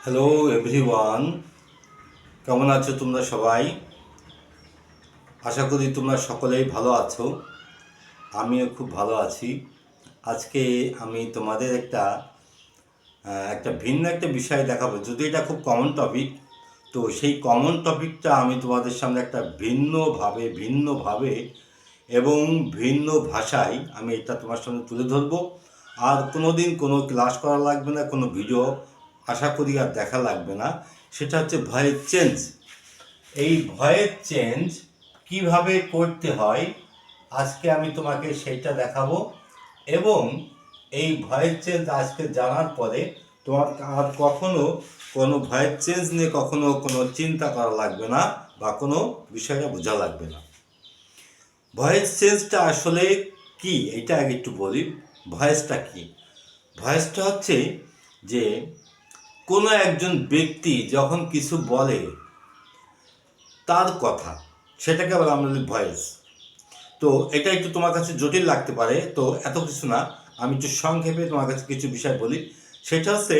Hello everyone, কেমন আছো তোমরা সবাই? আশা করি তোমরা সকলেই ভালো আছো। আমিও খুব ভালো আছি। আজকে আমি তোমাদের একটা ভিন্ন একটা বিষয় দেখাবো। যদি এটা খুব কমন টপিক, তো সেই কমন টপিকটা আমি তোমাদের সামনে একটা ভিন্নভাবে এবং ভিন্ন ভাষায় আমি এটা তোমার সামনে তুলে ধরবো। আর কোনো দিন কোনো ক্লাস করা লাগবে না, কোনো ভিডিও আশা করি আর দেখা লাগবে না। সেটা হচ্ছে ভয়েস চেঞ্জ। এই ভয়েস চেঞ্জ কিভাবে করতে হয় আজকে আমি তোমাকে সেইটা দেখাবো। এবং এই ভয়েস চেঞ্জ আজকে জানার পরে তোমার আর কখনো কোনো ভয়েস চেঞ্জ নিয়ে কখনো কোনো চিন্তা করা লাগবে না বা কোনো বিষয়টা বোঝা লাগবে না। ভয়েস চেঞ্জটা আসলে কি এটা আগে একটু বলি। ভয়েসটা কি? ভয়েসটা হচ্ছে যে কোনো একজন ব্যক্তি যখন কিছু বলে তার কথা, সেটাকে আবার আমরা বলি ভয়েস। তো এটা একটু তোমার কাছে জটিল লাগতে পারে, তো এত কিছু না, আমি একটু সংক্ষেপে তোমার কাছে কিছু বিষয় বলি। সেটা হচ্ছে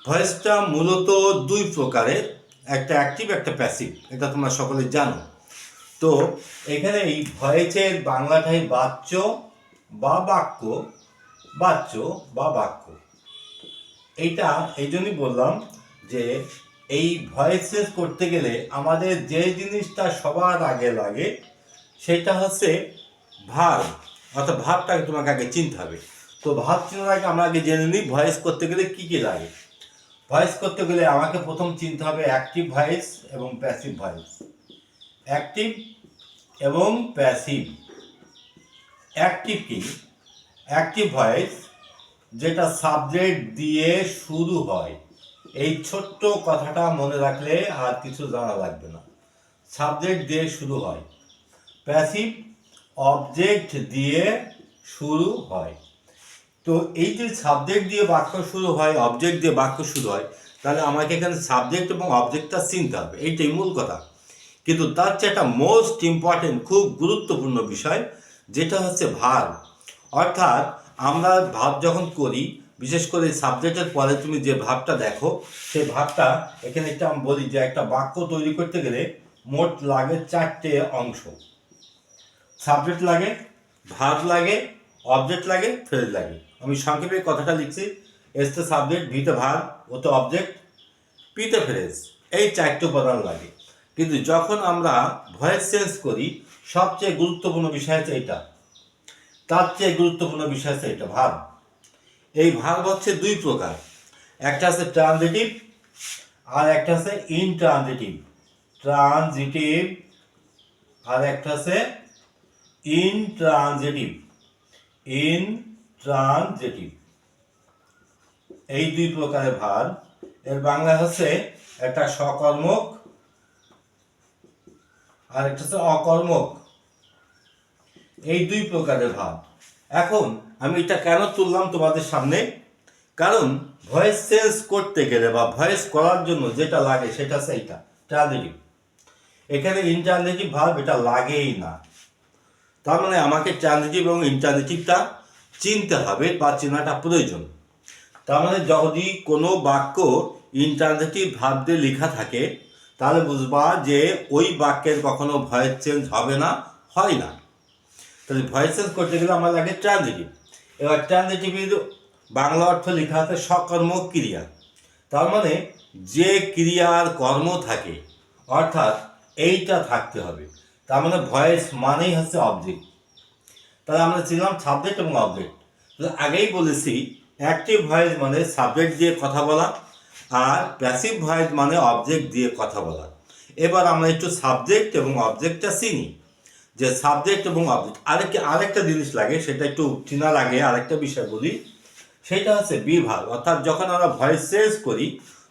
ভয়েসটা মূলত দুই প্রকারের, একটা অ্যাক্টিভ একটা প্যাসিভ, এটা তোমরা সকলে জানো। তো এখানে এই ভয়েসের বাংলাটাই বাচ্য বা বাক্য, বাচ্য বা বাক্য। এইটা এই জন্যই বললাম যে এই ভয়েস চেঞ্জ করতে গেলে আমাদের যে জিনিসটা সবার আগে লাগে সেটা হচ্ছে ভার্ব, অর্থাৎ ভাবটাকে তোমাকে আগে চিনতে হবে। তো ভাব চিনার আগে আমরা আগে জেনে নিই ভয়েস করতে গেলে কী কী লাগে। ভয়েস করতে গেলে আমাকে প্রথম চিনতে হবে অ্যাক্টিভ ভয়েস এবং প্যাসিভ ভয়েস। অ্যাক্টিভ এবং প্যাসিভ। অ্যাক্টিভ কি? অ্যাক্টিভ ভয়েস যেটা সাবজেক্ট দিয়ে শুরু হয়। এই ছোট্ট কথাটা মনে রাখলে আর কিছু জানা লাগবে না। সাবজেক্ট দিয়ে শুরু হয়। প্যাসিভ অবজেক্ট দিয়ে শুরু হয়। তো এই যে সাবজেক্ট দিয়ে বাক্য শুরু হয়, অবজেক্ট দিয়ে বাক্য শুরু হয়, তাহলে আমাকে এখানে সাবজেক্ট এবং অবজেক্টটা চিনতে হবে, এইটাই মূল কথা। কিন্তু তার চেয়ে একটা মোস্ট ইম্পর্টেন্ট, খুব গুরুত্বপূর্ণ বিষয়, যেটা হচ্ছে ভার্ব। অর্থাৎ আমরা ভাব যখন করি, বিশেষ করে সাবজেক্টের পরে তুমি যে ভাবটা দেখো, সেই ভাবটা এখানে একটা আমি বলি যে একটা বাক্য তৈরি করতে গেলে মোট লাগে চারটে অংশ। সাবজেক্ট লাগে, ভার্ব লাগে, অবজেক্ট লাগে, ফ্রেজ লাগে। আমি সংক্ষেপে কথাটা লিখছি। এসতে সাবজেক্ট, ভিতে ভার্ব, ওতে অবজেক্ট, পিতে ফ্রেজ। এই চারটে উপাদান লাগে। কিন্তু যখন আমরা ভয়েস চেঞ্জ করি, সবচেয়ে গুরুত্বপূর্ণ বিষয় হচ্ছে এটা। তার চেয়ে গুরুত্বপূর্ণ বিষয় হচ্ছে এটা, ভার্ব। এই ভার্ব হচ্ছে দুই প্রকার। একটা আছে ট্রানজিটিভ আর একটা আছে ইনট্রানজিটিভ। ট্রানজিটিভ আর একটা আছে ইনট্রানজিটিভ। ইনট্রানজিটিভ, এই দুই প্রকারের ভার্ব। এর বাংলা হচ্ছে একটা সকর্মক আর একটা হচ্ছে অকর্মক। এই দুই প্রকারের ভাব। এখন আমি এটা কেন তুললাম তোমাদের সামনে? কারণ ভয়েস চেঞ্জ করতে গেলে বা ভয়েস করার জন্য যেটা লাগে সেটা হচ্ছে এইটা, ট্রানজিটিভ। এখানে ইনট্রানজিটিভ ভার্ব এটা লাগেই না। তার মানে আমাকে ট্রানজিটিভ এবং ইনট্রানজিটিভটা চিনতে হবে বা চেনাটা প্রয়োজন। তার মানে যদি কোনো বাক্য ইনট্রানজিটিভ ভার্ব দিয়ে লেখা থাকে, তাহলে বুঝবা যে ওই বাক্যের কখনো ভয়েস চেঞ্জ হবে না, হয় না। তাহলে ভয়েস চেঞ্জ করতে গেলে আমার লাগে ট্রানজিটিভ। এবার ট্রানজিটিভের বাংলা অর্থ লেখা আছে সকর্মক ক্রিয়া। তার মানে যে ক্রিয়ার কর্ম থাকে, অর্থাৎ এইটা থাকতে হবে। তার মানে ভয়েস মানেই হচ্ছে অবজেক্ট। তাহলে আমরা ছিলাম সাবজেক্ট এবং অবজেক্ট। আগেই বলেছি অ্যাক্টিভ ভয়েস মানে সাবজেক্ট দিয়ে কথা বলা, আর প্যাসিভ ভয়েস মানে অবজেক্ট দিয়ে কথা বলা। এবার আমরা একটু সাবজেক্ট এবং অবজেক্টটা চিনি, যে সাবজেক্ট এবং অবজেক্ট আরেকটা জিনিস লাগে, সেটা একটু চেনার আগে আরেকটা বিষয় বলি। সেটা হচ্ছে বিভাগ। অর্থাৎ যখন আমরা ভয়েস চেঞ্জ করি,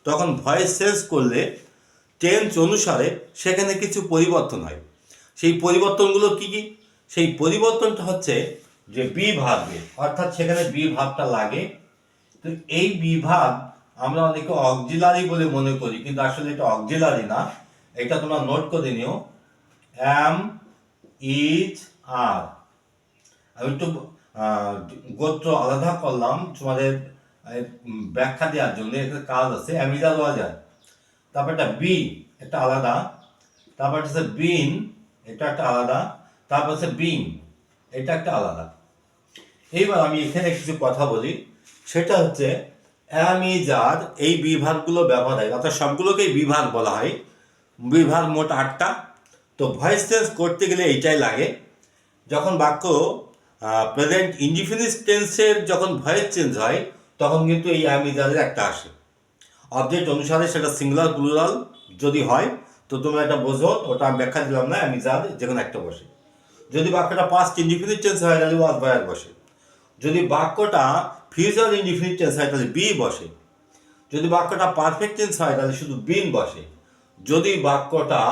তখন ভয়েস চেঞ্জ করলে টেন্স অনুসারে সেখানে কিছু পরিবর্তন হয়। সেই পরিবর্তনগুলো কি কি? সেই পরিবর্তনটা হচ্ছে যে বিভাগে, অর্থাৎ সেখানে বিভাগটা লাগে। তো এই বিভাগ আমরা অনেকে অক্সিলারি বলে মনে করি, কিন্তু আসলে এটা অক্সিলারি না। এটা তোমরা নোট করে নিও, এম ইজ আর। আমি একটু গোত্র আলাদা করলাম তোমাদের ব্যাখ্যা দেওয়ার জন্য এখানে কাজ আছে অ্যামিজাল ওয়াজার। তারপর একটা বি, এটা আলাদা। তারপর হচ্ছে বিন, এটা একটা আলাদা। তারপর হচ্ছে বিন, এটা একটা আলাদা। এইবার আমি এখানে কিছু কথা বলি, সেটা হচ্ছে অ্যামিজার এই বিভাগগুলো ব্যবহার হয়, অর্থাৎ সবগুলোকেই বিভাগ বলা হয়। বিভাগ মোট 8টা। তো ভয়েস চেঞ্জ করতে গেলে এইটাই লাগে, যখন বাক্য প্রেজেন্ট ইনডিফিনিট টেন্সের যখন ভয়েস চেঞ্জ হয় তখন কিন্তু এই অ্যামিজারের একটা আসে। অবজেক্ট অনুসারে সেটা সিঙ্গুলার প্লুরাল যদি হয় তো তোমরা এটা বোঝো, ওটা আমি ব্যাখ্যা দিলাম না, অ্যামিজার যে কোনো একটা বসে। যদি বাক্যটা পাস্ট ইনডিফিনিট টেন্স হয় তাহলে ওয়াজ ভায়ার বসে। যদি বাক্যটা ফিউচার ইনডিফিনিট টেন্স হয় তাহলে বি বসে। যদি বাক্যটা পারফেক্ট টেন্স হয় তাহলে শুধু বিন বসে। যদি বাক্যটা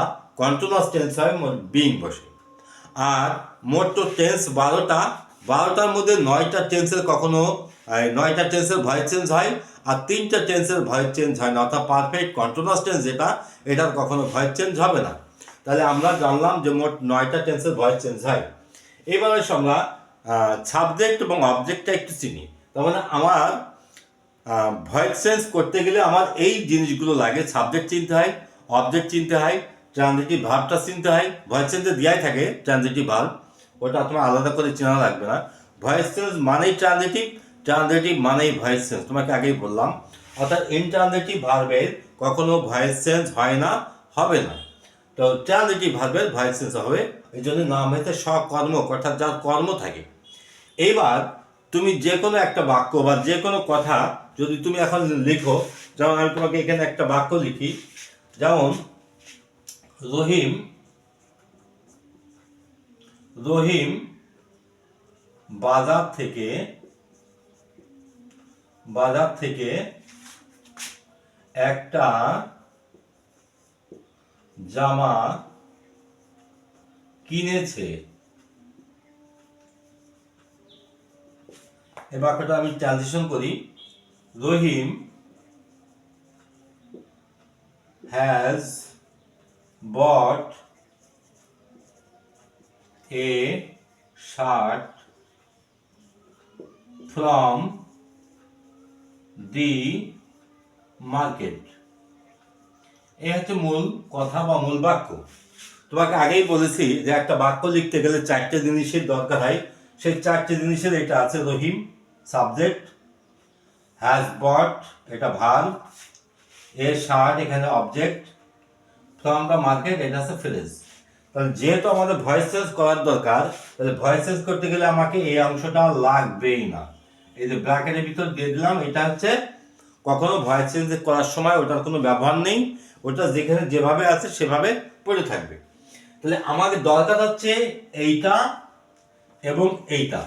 কন্টিনিউয়াস টেন্স হয় বিং বসে। আর মোট তো টেন্স 12টা, 12টার মধ্যে 9টা টেন্সের কখনো 9টা টেন্সের ভয়েস চেঞ্জ হয়, আর 3টা টেন্সের ভয়েস চেঞ্জ হয় না, অর্থাৎ পারফেক্ট কন্টিনিউয়াস টেন্স যেটা, এটার কখনো ভয়েস চেঞ্জ হবে না। তাহলে আমরা জানলাম যে মোট 9টা টেন্সের ভয়েস চেঞ্জ হয়। এবার আমরা সাবজেক্ট এবং অবজেক্টটা একটু চিনি। তার মানে আমার ভয়েস চেঞ্জ করতে গেলে আমার এই জিনিসগুলো লাগে, সাবজেক্ট চিনতে হয়, অবজেক্ট চিনতে হয়, ট্রানজিটিভ ভার্বটা চিনতে হয়। ভয়েস চেঞ্জে দেওয়াই থাকে ট্রানজিটিভ ভার্ব, ওটা তোমার আলাদা করে চেনা লাগবে না। ভয়েস চেঞ্জ মানেই ট্রানজিটিভ, ট্রানজিটিভ মানেই ভয়েস চেঞ্জ, তোমাকে আগেই বললাম। অর্থাৎ ইনট্রানজিটিভ ভার্বের কখনো ভয়েস চেঞ্জ হয় না, হবে না। তো ট্রানজিটিভ ভার্বের ভয়েস চেঞ্জ হবে, এই জন্য নাম হয়েছে সকর্ম, অর্থাৎ যার কর্ম থাকে। এইবার তুমি যে কোনো একটা বাক্য বা যে কোনো কথা যদি তুমি এখন লিখো, যেমন আমি তোমাকে এখানে একটা বাক্য লিখি, যেমন রহিম রহিম বাজার থেকে একটা জামা কিনেছে। এই বাক্যটা আমি ট্রানজিশন করি, Rahim has bought a shirt from the market. এই হচ্ছে মূল কথা বা মূল বাক্য। তোমাকে আগেই বলেছি যে একটা বাক্য লিখতে গেলে 4টে জিনিসের দরকার হয়, সেই 4টে জিনিসের এটা আছে। রহিম সাবজেক্ট, হ্যাজ বট এটা ভার্ব, এ শার্ট এখানে অবজেক্ট, ফ্রম দ্য মার্কেট এটা হচ্ছে ফ্রেজ। তাহলে যেহেতু আমাদের ভয়েস চেঞ্জ করার দরকার, তাহলে ভয়েস চেঞ্জ করতে গেলে আমাকে এই অংশটা লাগবেই না। এই যে ব্র্যাকেটের ভিতর দিয়ে দিলাম, এটা হচ্ছে কখনো ভয়েস চেঞ্জ করার সময় ওটার কোনো ব্যবহার নেই, ওটা যেখানে যেভাবে আছে সেভাবে পড়ে থাকবে। তাহলে আমাদের দরকার হচ্ছে এইটা এবং এইটা।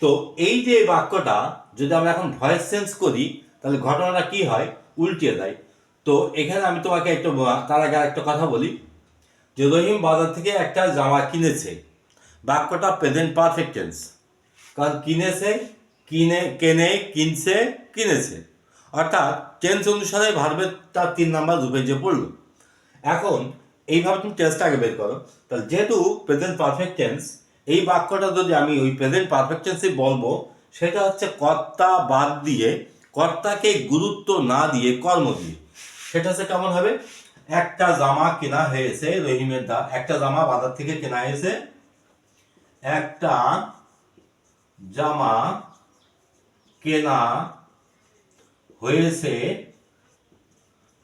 তো এই যে বাক্যটা যদি আমরা এখন ভয়েস চেঞ্জ করি তাহলে ঘটনাটা কি হয়, উল্টে দেয়। তো এখানে আমি তোমাকে একটু তার আগে একটা কথা বলি, যে রহিম বাজার থেকে একটা জামা কিনেছে। বাক্যটা প্রেজেন্ট পারফেক্ট টেন্স, কারণ কিনেছে, কেনে, কিনছে, কিনেছে, অর্থাৎ টেন্স অনুসারে ভার্বের তার 3 নাম্বার রূপে যে পড়লো। এখন এইভাবে তুমি টেন্সটা আগে বের করো। তাহলে যেহেতু প্রেজেন্ট পারফেক্ট টেন্স, এই বাক্যটা যদি আমি ওই প্রেজেন্ট পারফেক্ট টেন্সে বলবো, সেটা হচ্ছে কর্তা বাদ দিয়ে, কর্তাকে গুরুত্ব না দিয়ে, কর্ম দিয়ে। সেটা হচ্ছে কেমন হবে, একটা জামা কেনা হয়েছে, রহিমের একটা জামা বাজার থেকে কেনা হয়েছে, একটা জামা কেনা হয়েছে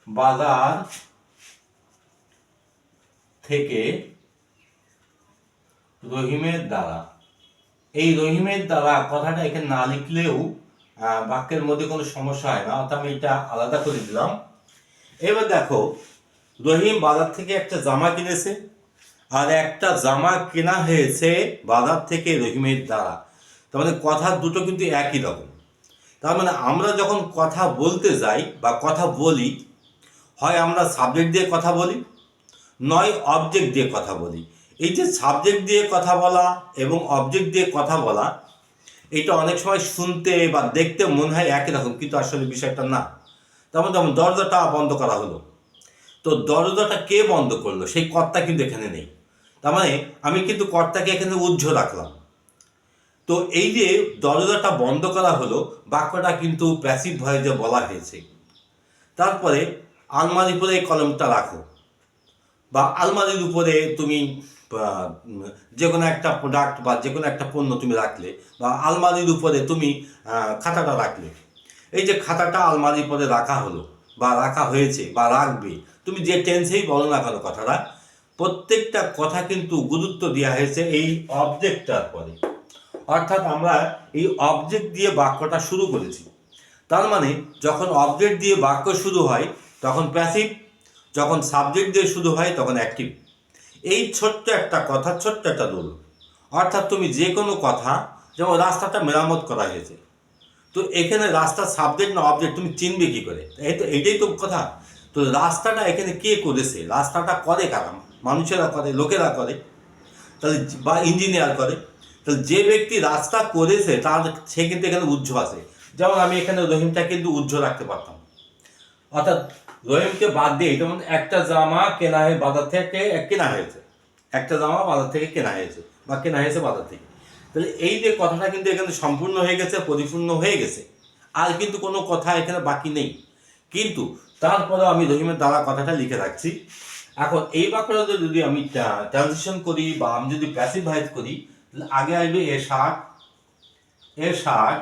বাজার থেকে রহিমের দ্বারা। এই রহিমের দ্বারা কথাটা এখানে না লিখলেও বাক্যের মধ্যে কোনো সমস্যা হয় না, অর্থাৎ আমি এটা আলাদা করে দিলাম। এবার দেখো, রহিম বাজার থেকে একটা জামা কিনেছে, আর একটা জামা কেনা হয়েছে বাজার থেকে রহিমের দ্বারা। তার মানে কথার দুটো কিন্তু একই রকম। তার মানে আমরা যখন কথা বলতে যাই বা কথা বলি, হয় আমরা সাবজেক্ট দিয়ে কথা বলি, নয় অবজেক্ট দিয়ে কথা বলি। এই যে সাবজেক্ট দিয়ে কথা বলা এবং অবজেক্ট দিয়ে কথা বলা, এটা অনেক সময় শুনতে বা দেখতে মনে হয় একই রকম, কিন্তু আসলে বিষয়টা না। তেমন দরজাটা বন্ধ করা হলো, তো দরজাটা কে বন্ধ করলো, সেই কর্তা কিন্তু এখানে নেই। তার মানে আমি কিন্তু কর্তাকে এখানে উজ্জ্ব রাখলাম। তো তো এই যে দরজাটা বন্ধ করা হলো, বাক্যটা কিন্তু প্যাসিভ ভয়েসে বলা হয়েছে। তারপরে আলমারির উপরে এই কলমটা রাখো, বা আলমারির উপরে তুমি যে কোনো একটা প্রোডাক্ট বা যে কোনো একটা পণ্য তুমি রাখলে, বা আলমারির উপরে তুমি খাতাটা রাখলে। এই যে খাতাটা আলমারির উপরে রাখা হলো বা রাখা হয়েছে বা রাখবে, তুমি যে টেন্সেই বলো না কেন কথাটা, প্রত্যেকটা কথা কিন্তু গুরুত্ব দেওয়া হয়েছে এই অবজেক্টটার পরে। অর্থাৎ আমরা এই অবজেক্ট দিয়ে বাক্যটা শুরু করেছি। তার মানে যখন অবজেক্ট দিয়ে বাক্য শুরু হয় তখন প্যাসিভ, যখন সাবজেক্ট দিয়ে শুরু হয় তখন অ্যাক্টিভ। এই ছোট্ট একটা কথা, ছোট্ট একটা রুল। অর্থাৎ তুমি যে কোনো কথা, যেমন রাস্তাটা মেরামত করা হয়েছে, তো এখানে রাস্তার সাবজেক্ট না অবজেক্ট তুমি চিনবে কী করে? এইটাই তো কথা। তো রাস্তাটা এখানে কে করেছে? রাস্তাটা করে কারা? মানুষেরা করে, লোকেরা করে, তাহলে বা ইঞ্জিনিয়ার করে। তাহলে যে ব্যক্তি রাস্তা করেছে তার, সে কিন্তু এখানে উজ্জ্ব আছে। যেমন আমি এখানে রহিমটা কিন্তু উজ্জ্ব রাখতে পারতাম, অর্থাৎ রহিমকে বাদ দিয়ে, যেমন একটা জামা কেনা হয়ে বাজার থেকে কেনা হয়েছে, একটা জামা বাজার থেকে কেনা হয়েছে বা কেনা হয়েছে বাজার থেকে। তাহলে এই যে কথাটা কিন্তু এখানে সম্পূর্ণ হয়ে গেছে, পরিপূর্ণ হয়ে গেছে, আর কিন্তু কোনো কথা এখানে বাকি নেই। কিন্তু তারপরেও আমি রহিমের দ্বারা কথাটা লিখে রাখছি। এখন এই বাক্যটা যদি আমি ট্রানজিশন করি বা আমি যদি প্যাসিভ ভয়েস করি, তাহলে আগে আসবে এ শার্ট, এ শার্ট।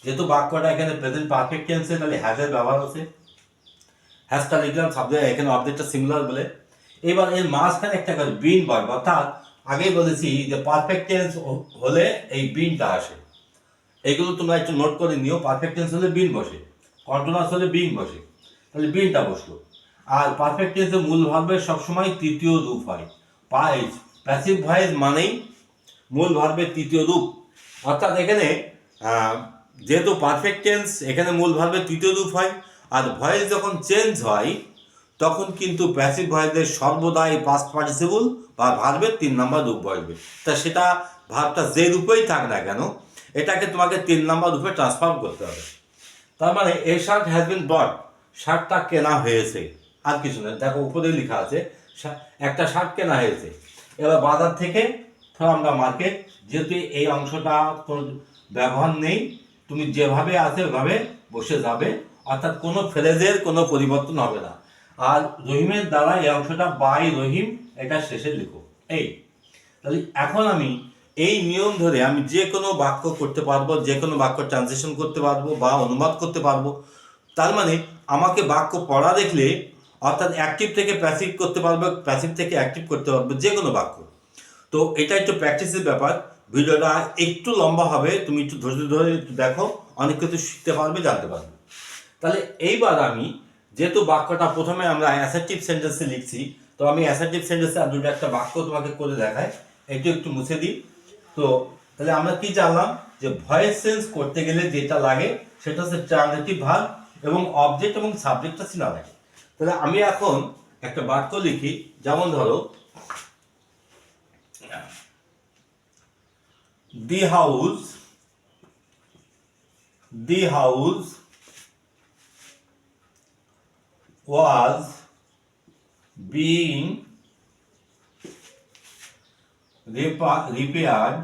যেহেতু বাক্যটা এখানে প্রেজেন্ট পারফেক্ট টেন্সে, তাহলে হ্যাজের ব্যবহার আছে, হ্যাজটা লিখলাম, সাবজেক্ট এখানে অবজেক্টটা সিঙ্গুলার বলে। এবার এর মাঝখানে একটা করে বিন ভার্ব, অর্থাৎ আগেই বলেছি যে পারফেক্ট টেন্স হলে এই বিনটা আসে। এগুলো তোমরা একটু নোট করে নিও। পারফেক্ট টেন্স হলে বিন বসে, কন্টিনিউয়াস হলে বিন বসে, তাহলে বিনটা বসলো। আর পারফেক্ট টেন্সের মূল ভার্বের সবসময় তৃতীয় রূপ হয়। প্যাসিভ ভয়েস মানেই মূল ভার্বের তৃতীয় রূপ। অর্থাৎ এখানে যেহেতু পারফেক্ট টেন্স, এখানে মূল ভার্বের তৃতীয় রূপ হয়। আর ভয়েস যখন চেঞ্জ হয় তখন কিন্তু প্যাসিভ ভয়েসের সর্বদাই পাস্ট পার্টিসিপল বা ভার্বের 3 নম্বর রূপ বসবে। তা সেটা ভার্বটা যে রূপেই থাক না কেন, এটাকে তোমাকে 3 নম্বর রূপে ট্রান্সফর্ম করতে হবে। তার মানে এ শার্ট হ্যাজ বিন বট, শার্টটা কেনা হয়েছে, আর কিছু না। দেখো উপরে লেখা আছে একটা শার্ট কেনা হয়েছে। এবার বাজার থেকে ফ্রম দ্য মার্কেট, যেহেতু এই অংশটা তোর ব্যবহার নেই, তুমি যেভাবে আছে ওইভাবে বসে যাবে, অর্থাৎ কোনো ফ্রেজের কোনো পরিবর্তন হবে না। আর রহিমের দ্বারা এই অংশটা বাই রহিম, এটা শেষে লিখো। এই তাহলে এখন আমি এই নিয়ম ধরে আমি যে কোনো বাক্য করতে পারবো, যে কোনো বাক্য ট্রানজিশন করতে পারবো বা অনুবাদ করতে পারবো। তার মানে আমাকে বাক্য পড়া দেখলে, অর্থাৎ অ্যাক্টিভ থেকে প্যাসিভ করতে পারবো, প্যাসিভ থেকে অ্যাক্টিভ করতে পারবো যে কোনো বাক্য। তো এটা একটু প্র্যাকটিসের ব্যাপার। ভিডিওটা একটু লম্বা হবে, তুমি একটু ধৈর্য ধরে একটু দেখো, অনেক কিছু শিখতে পারবে, জানতে পারবে। তাহলে এইবার আমি যেহেতু বাক্যটা প্রথমে আমরা অ্যাসার্টিভ সেন্টেন্সে লিখছি, তো আমি অ্যাসার্টিভ সেন্টেন্সে আর দুটো একটা বাক্য তোমাকে করে দেখাই। একটু একটু মুছে দিই। তো তাহলে আমরা কি জানলাম যে ভয়েস চেঞ্জ করতে গেলে যেটা লাগে সেটা হচ্ছে ট্রানজিটিভ ভার্ব এবং অবজেক্ট এবং সাবজেক্টটা চেনা লাগে। তাহলে আমি এখন একটা বাক্য লিখি, যেমন ধরো the house was being repaired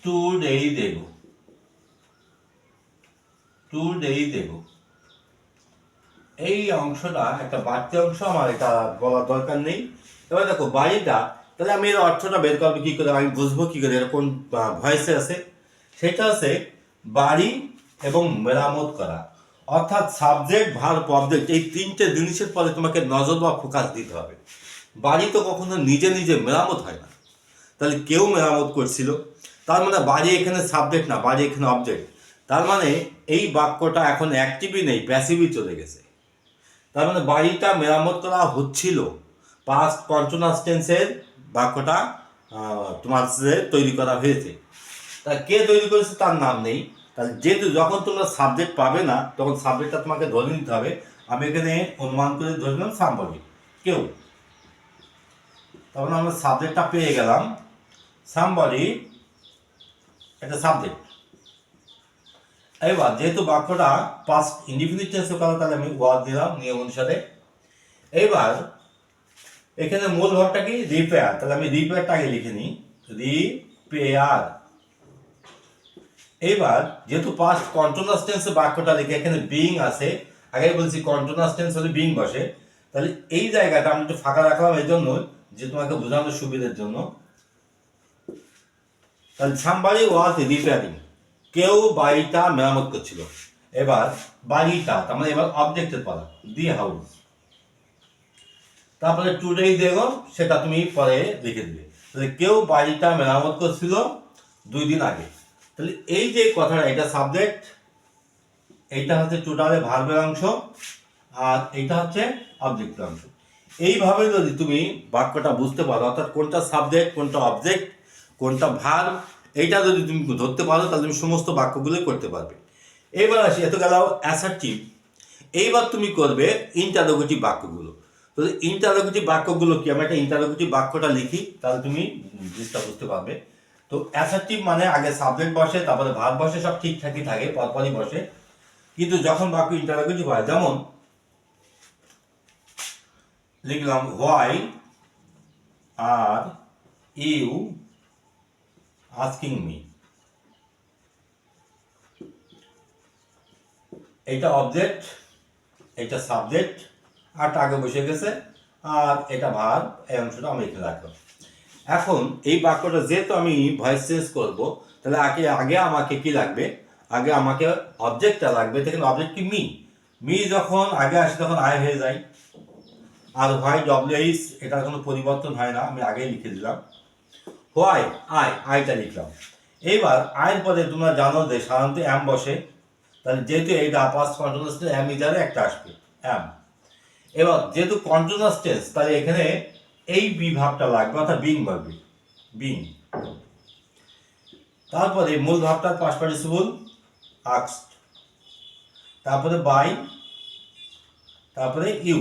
2 days ago. এই অংশটা একটা বাড়তি অংশ, আমার এটা বলার দরকার নেই। এবার দেখো বাড়িটা, তাহলে আমি এর অর্থটা বের করবো কী করে, আমি বুঝবো কী করে এরকম ভয়েসে আছে। সেটা আছে বাড়ি এবং মেরামত করা, অর্থাৎ সাবজেক্ট ভার্ব অবজেক্ট, এই তিনটে জিনিসের পরে তোমাকে নজর বা ফোকাস দিতে হবে। বাড়ি তো কখনো নিজে নিজে মেরামত হয় না, তাহলে কেউ মেরামত করছিল। তার মানে বাড়ি এখানে সাবজেক্ট না, বাড়ি এখানে অবজেক্ট। তার মানে এই বাক্যটা এখন অ্যাক্টিভই নেই, প্যাসিভই চলে গেছে। তার মানে বাড়িটা মেরামত করা হচ্ছিল, পাস্ট কন্টিনিউয়াস টেন্সের বাক্যটা তোমার তৈরি করা হয়েছে। তা কে তৈরি করেছে তার নাম নেই। তাহলে যেহেতু যখন তোমরা সাবজেক্ট পাবে না তখন সাবজেক্টটা তোমাকে ধরে নিতে হবে। আমি এখানে অনুমান করে ধরে নিলাম সামবডি, কেউ। তখন আমরা সাবজেক্টটা পেয়ে গেলাম, সামবডি একটা সাবজেক্ট। এবার যেহেতু বাক্যটা পাস্ট ইনডিফিনিট টেন্সে করা, তাহলে আমি ওয়াজ দিলাম নিয়ম অনুসারে। এবার এখানে মূল ভাবটা কি রিপেয়ার, তাহলে আমি রিপেয়ারটা আগে লিখে নিই, রিপেয়ার। এইবার যেহেতু পাস্ট কন্টিনিউয়াস টেন্সে বাক্যটা লিখে এখানে বিইং আছে, আগে বলছি কন্টিনিউয়াস টেন্স হলে বিইং বসে, তাহলে এই জায়গাটা আমি একটু ফাঁকা রাখলাম এই জন্য যে তোমাকে বোঝানোর সুবিধার জন্য। তাহলে সামবাড়ি ওয়াজ রিপেয়ারিং, কেউ বাড়িটা মেরামত করছিল। এবার বাড়িটা তার মানে এবার অবজেক্টের পড়া, দি হাউস। তারপরে টুডে দেখো সেটা তুমি পরে লিখে দিবে। তাহলে কেউ বাড়িটা মেরামত করছিল 2 দিন আগে। তাহলে এই যে কথাটা, এটা সাবজেক্ট, এইটা হচ্ছে টোটালে ভার্বের অংশ, আর এইটা হচ্ছে অবজেক্টের অংশ। এইভাবে যদি তুমি বাক্যটা বুঝতে পারো, অর্থাৎ কোনটা সাবজেক্ট কোনটা অবজেক্ট কোনটা ভার্ব, এইটা যদি তুমি ধরতে পারো তাহলে তুমি সমস্ত বাক্যগুলোই করতে পারবে। এবার আসি, এত গেল অ্যাসার্টিভ। এইবার তুমি করবে ইন্টারোগেটিভ বাক্যগুলো। তো ইন্টারোগেটিভ বাক্যগুলো কি, আমি একটা ইন্টারোগেটিভ বাক্যটা লিখি তাহলে তুমি জিনিসটা বুঝতে পারবে। তো অ্যাসার্টিভ মানে আগে সাবজেক্ট বসে, তারপরে ভার্ব বসে, সব ঠিকঠাকই থাকে, পরপরই বসে। কিন্তু যখন বাক্য ইন্টারোগেটিভ হয়, যেমন লিখলাম why are you asking me, এটা অবজেক্ট, এটা সাবজেক্ট, আর আগে বসে গেছে, আর এটা ভার্ব, এই অংশটা আমি এখানে রাখলাম। এখন এই বাক্যটা যেহেতু আমি ভয়েস চেঞ্জ করব, তাহলে আগে আমাকে কি লাগবে, আগে আমাকে অবজেক্টটা লাগবে। দেখেন অবজেক্ট কি, মি। মি যখন আগে আসে তখন আই হয়ে যায়, আর হোয়াই ডব্লিউএইচ এটার কোনো পরিবর্তন হয় না, আমি আগেই লিখে দিলাম। হোয়াই আইটা লিখলাম। এইবার আয়ের পরে তোমরা জানো যে সাধারণত এম বসে, তাহলে যেহেতু এইটা পাস্ট কন্টিনিউয়াস টেন্স, এম ইজারে একটা আসবে, এম। এবার যেহেতু কন্টিনিউয়াস টেন্স, তাহলে এখানে এই বি ভাবটা লাগবে, অর্থাৎ বিং ভাববে, বিং। তারপরে মূল ভাবটার পাস্ট পার্টিসিপল আস্কড, তারপরে বাই, তারপরে ইউ।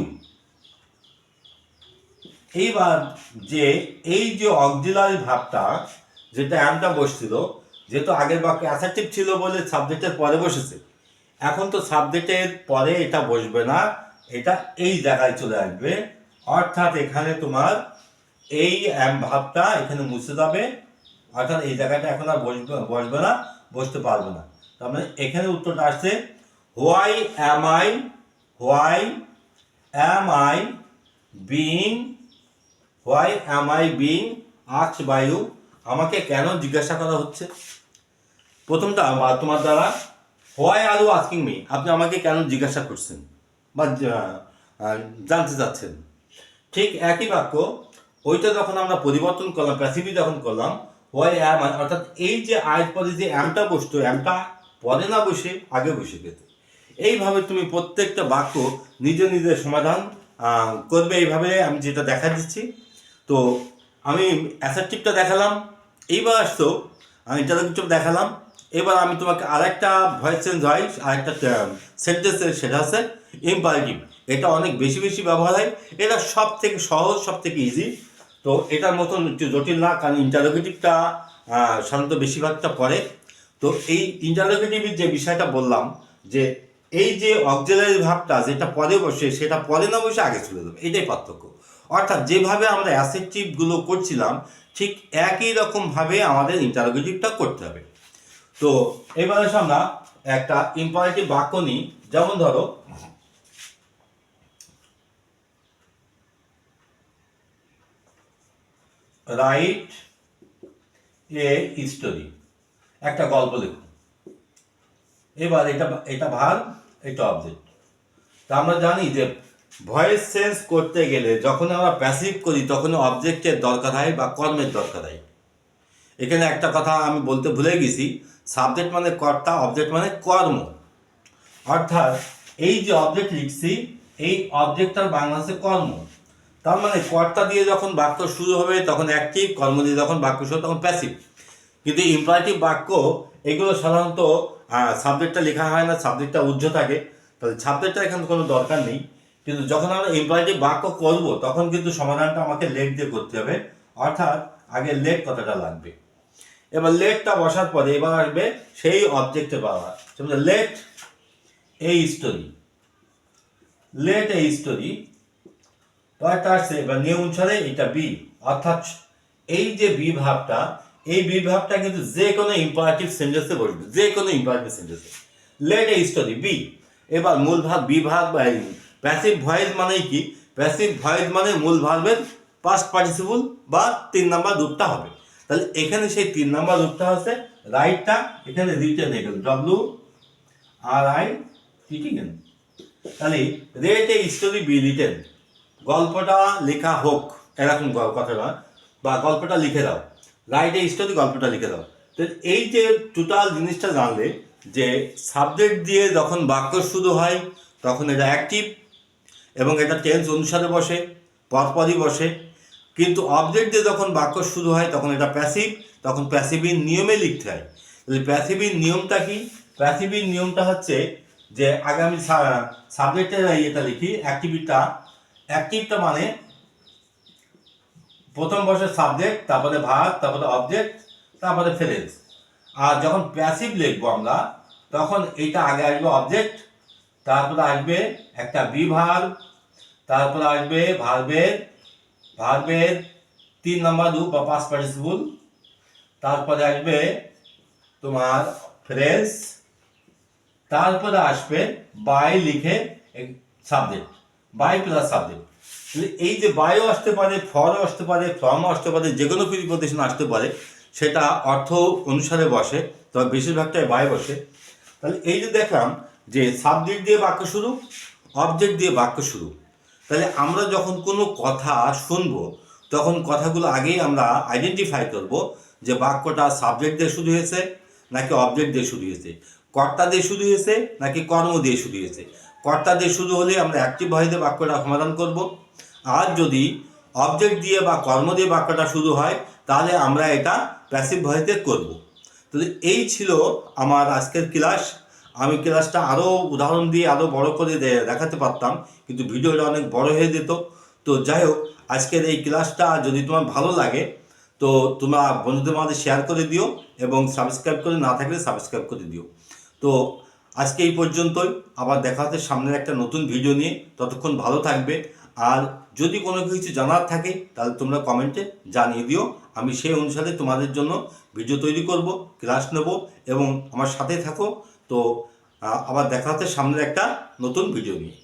এইবার যে এই যে অক্সিলারি ভাবটা, যেটা অ্যামটা বসছিল, যেহেতু আগের বাক্য অ্যাসার্টিভ ছিল বলে সাবজেক্টের পরে বসেছে, এখন তো সাবজেক্টের পরে এটা বসবে না, এটা এই জায়গায় চলে আসবে। অর্থাৎ এখানে তোমার এই অ্যাম ভাবটা এখানে মুছে যাবে, অর্থাৎ এই জায়গাটা এখন আর বসবে না, বসতে পারবে না। তার মানে এখানে উত্তরটা আসছে why am I being why am I being asked by you, আমাকে কেন জিজ্ঞাসা করা হচ্ছে। প্রথমটা তোমার দ্বারা, why are you asking me, আপনি আমাকে কেন জিজ্ঞাসা করছেন বা জানতে চাচ্ছেন। ঠিক একই বাক্য, ওইটা যখন আমরা পরিবর্তন করলাম, প্যাসিভি যখন করলাম, হোয়াই অ্যাম আই, অর্থাৎ এই যে আয়ের পরে যে অ্যামটা বসতো, অ্যামটা পরে না বসে আগে বসে গেত। এইভাবে তুমি প্রত্যেকটা বাক্য নিজে নিজে সমাধান করবে। এইভাবে আমি যেটা দেখা দিচ্ছি, তো আমি অ্যাসার্টিভটা দেখালাম, এইবার আসতো আমি ইন্টারোগেটিভ দেখালাম। এবার আমি তোমাকে আরেকটা ভয়েস চেঞ্জ হয়, আরেকটা সেন্টেন্সের, সেটা হচ্ছে ইম্পারেটিভ। এটা অনেক বেশি বেশি ব্যবহার হয়, এটা সব থেকে সহজ, সব থেকে ইজি। তো এটার মতন একটু জটিল না, কারণ ইন্টারোগেটিভটা সাধারণত বেশিরভাগটা পড়ে। তো এই ইন্টারোগেটিভের যে বিষয়টা বললাম, যে এই যে অক্সিলারি ভাবটা যেটা পরে বসে, সেটা পরে না বসে আগে চলে যাবে, এটাই পার্থক্য। অর্থাৎ যেভাবে আমরা অ্যাসেপ্টিভগুলো করছিলাম, ঠিক একই রকমভাবে আমাদের ইন্টারোগেটিভটা করতে হবে। তো এবারে আমরা একটা ইম্পারেটিভ বাক্য নিই, যেমন ধরো রাইট এ স্টোরি, একটা গল্প লিখুন। এবার এটা ভার্ব, এটা অবজেক্ট। তা আমরা জানি যে ভয়েস চেঞ্জ করতে গেলে যখন আমরা প্যাসিভ করি তখন অবজেক্টের দরকার হয় বা কর্মের দরকার হয়। এখানে একটা কথা আমি বলতে ভুলে গেছি, সাবজেক্ট মানে কর্তা, অবজেক্ট মানে কর্ম। অর্থাৎ এই যে অবজেক্ট লিখছি, এই অবজেক্টটার বাংলা হচ্ছে কর্ম। তার মানে কর্তা দিয়ে যখন বাক্য শুরু হবে তখন অ্যাক্টিভ, কর্ম দিয়ে যখন বাক্য শুরু হবে তখন প্যাসিভ। কিন্তু ইম্পারেটিভ বাক্য এগুলো সাধারণত সাবজেক্টটা লেখা হয় না, সাবজেক্টটা উজ্জ্ব থাকে, তাহলে সাবজেক্টটা এখানে কোনো দরকার নেই। কিন্তু যখন আমরা ইম্পারেটিভ বাক্য করব তখন কিন্তু সমাধানটা আমাকে লেট দিয়ে করতে হবে, অর্থাৎ আগে লেট কথাটা লাগবে। এবার লেটটা বসার পরে এবার আসবে সেই অবজেক্টে পাওয়া, যেমন লেট এই স্টোরি, লেট এই স্টোরি। পরেরটা আসছে এবার নিয়ম অনুসারে এটা বি, অর্থাৎ এই যে বি ভাবটা, এই বি ভাবটা কিন্তু যে কোনো ইম্পারেটিভ সেন্টেন্সে বসবে, যে কোনো ইম্পারেটিভ সেন্টেন্সে। Let a story be. এবার মূল ভাব বি ভাব, প্যাসিভ ভয়েস মানে কি? প্যাসিভ ভয়েস মানে মূল ভার্বের পাস্ট পার্টিসিপল বা 3 নাম্বার রূপটা হবে। তাহলে এখানে সেই 3 নাম্বার রূপটা হচ্ছে রাইটটা, এখানে রিটেন এখানে WRITTEN। তাহলে let a story be written, গল্পটা লেখা হোক, এরকম কথাটা, বা গল্পটা লিখে দাও। রাইট এ স্টোরি, গল্পটা লিখে দাও। তো এই যে টোটাল জিনিসটা জানলে যে সাবজেক্ট দিয়ে যখন বাক্য শুরু হয় তখন এটা অ্যাক্টিভ এবং এটা টেন্স অনুসারে বসে, পরপরই বসে। কিন্তু অবজেক্ট দিয়ে যখন বাক্য শুরু হয় তখন এটা প্যাসিভ, তখন প্যাসিভির নিয়মে লিখতে হয়। তাহলে প্যাসিভির নিয়মটা কি? প্যাসিভির নিয়মটা হচ্ছে যে আগে আমি সাবজেক্টের এটা লিখি, অ্যাক্টিভটা মানে প্রথম বসে সাবজেক্ট, তারপরে ভার্ব, তারপরে অবজেক্ট, তারপরে ফ্রেজ। আর যখন প্যাসিভ লিখবো আমরা তখন এটা আগে আসবে অবজেক্ট, তারপরে আসবে একটা বি ভার্ব, তারপরে আসবে ভার্বের 3 নাম্বার রূপ বা পাস্ট পার্টিসিপল, তারপরে আসবে তোমার ফ্রেজ, তারপরে আসবে বাই লিখে সাবজেক্ট, বাই প্লাস সাবজেক্ট। এই যে বায়ও আসতে পারে, ফরও আসতে পারে, ফ্রমও আসতে পারে, যে কোনো প্রিপজিশন আসতে পারে, সেটা অর্থ অনুসারে বসে, তবে বেশিরভাগটাই বাই বসে। তাহলে এই যে দেখলাম যে সাবজেক্ট দিয়ে বাক্য শুরু, অবজেক্ট দিয়ে বাক্য শুরু। তাহলে আমরা যখন কোনো কথা শুনবো তখন কথাগুলো আগেই আমরা আইডেন্টিফাই করব যে বাক্যটা সাবজেক্ট দিয়ে শুরু হয়েছে নাকি অবজেক্ট দিয়ে শুরু হয়েছে, কর্তা দিয়ে শুরু হয়েছে নাকি কর্ম দিয়ে শুরু হয়েছে। কর্তা দিয়ে শুরু হলে আমরা অ্যাক্টিভ ভয়েসে বাক্যটা সমাধান করব, আর যদি অবজেক্ট দিয়ে বা কর্ম দিয়ে বাক্যটা শুরু হয় তাহলে আমরা এটা প্যাসিভ ভয়েসে করব। তাহলে এই ছিল আমার আজকের ক্লাস। আমি ক্লাসটা আরও উদাহরণ দিয়ে আরও বড় করে দেখাতে পারতাম, কিন্তু ভিডিওটা অনেক বড় হয়ে যেত। তো যাই হোক, আজকের এই ক্লাসটা যদি তোমার ভালো লাগে তো তোমরা বন্ধুদের মাঝে শেয়ার করে দিও এবং সাবস্ক্রাইব করে না থাকলে সাবস্ক্রাইব করে দিও। তো আজকে এই পর্যন্তই, আবার দেখা হচ্ছে সামনের একটা নতুন ভিডিও নিয়ে। ততক্ষণ ভালো থাকবে, আর যদি কোনো কিছু জানার থাকে তাহলে তোমরা কমেন্টে জানিয়ে দিও, আমি সেই অনুসারে তোমাদের জন্য ভিডিও তৈরি করব, ক্লাস নেব এবং আমার সাথে থাকো। তো আবার দেখা হচ্ছে সামনের একটা নতুন ভিডিও নিয়ে।